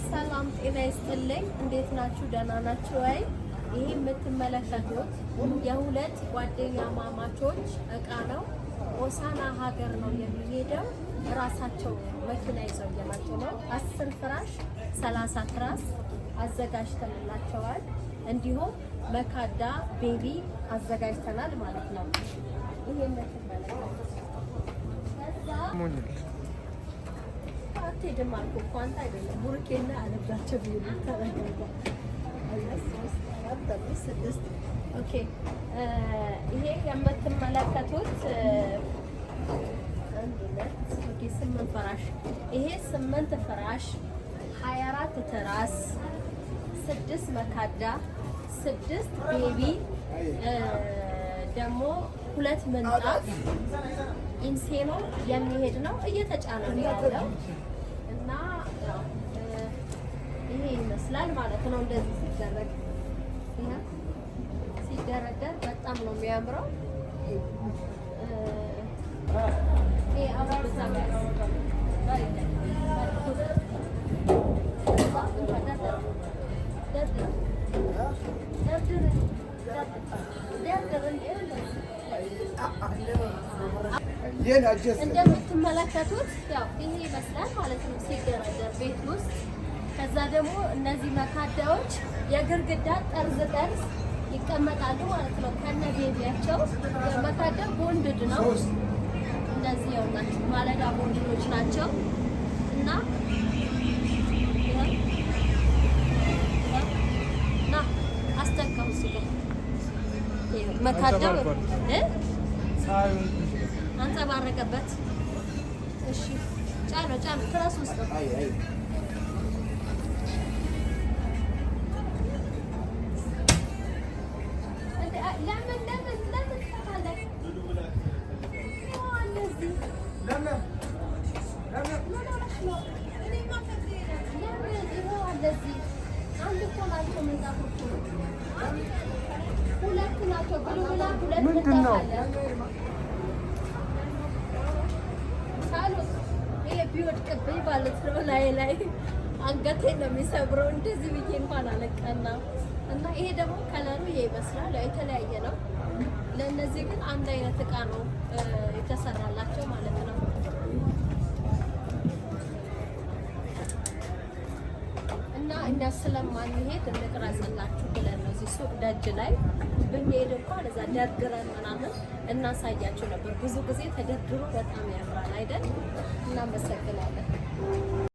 ሰላም ጤና ይስጥልኝ። እንዴት ናችሁ? ደህና ናችሁ ወይ? ይሄ የምትመለከቱት የሁለት ጓደኛ ማማቾች እቃ ነው። ሆሳዕና ሀገር ነው የሚሄደው። ራሳቸው መኪና ይዘው እየመጡ ነው። 10 ፍራሽ 30 ትራስ አዘጋጅተንላቸዋል። እንዲሁም መካዳ ቤቢ አዘጋጅተናል ማለት ነው። ይሄ የምትመለከቱት አትሄድም አልኩ እኮ አንተ አይደለም ቡርኬና አለባቸው ቢሉ ተረጋጋ። ኦኬ ይሄ የምትመለከቱት 8 ፍራሽ ይሄ 8 ፍራሽ 24 ትራስ 6 መካዳ 6 ቤቢ ደግሞ 2 ምንጣፍ ኢንሴኖ የሚሄድ ነው። እየተጫነ ነው ያለው እና ይሄ ይመስላል ማለት ነው። እንደዚህ ሲደረደር በጣም ነው የሚያምረው። ይሄ አባዛ እንደምትመለከቱት ያው ይሄ ይመስላል ማለት ነው ሲደረደር ቤት ውስጥ። ከዛ ደግሞ እነዚህ መካዳዎች የግርግዳ ጠርዝ ይቀመጣሉ ማለት ነው ከነ ቤቢያቸው። መካዳ ቦንድድ ነው። እነዚህ ያው ናቸው ማለዳ ቦንድዶች ናቸው እና አስተካው ሲገ መካዳው አንጸባረቀበት። እሺ ጫሎ ትራስ ውስጥ ነው። ምንድን ነው ቢወድቅብኝ ማለት ነው ላይ አንገቴን ነው የሚሰብረው። እንደዚህ ብዬ እንኳን አለቀና እና ይሄ ደግሞ ከለሩ ይሄ ይመስላል። የተለያየ ነው። ለእነዚህ ግን አንድ አይነት እቃ ነው የተሰራላቸው ማለት ነው። እና እኛ ስለማንሄድ እንቅረጽላችሁ ብለን ነው እዚህ ሱቅ ደጅ ላይ ብንሄድ እንኳን እዛ ደርድረን ምናምን እናሳያችሁ ነበር። ብዙ ጊዜ ተደርድሮ በጣም ያምራል አይደል? እናመሰግናለን።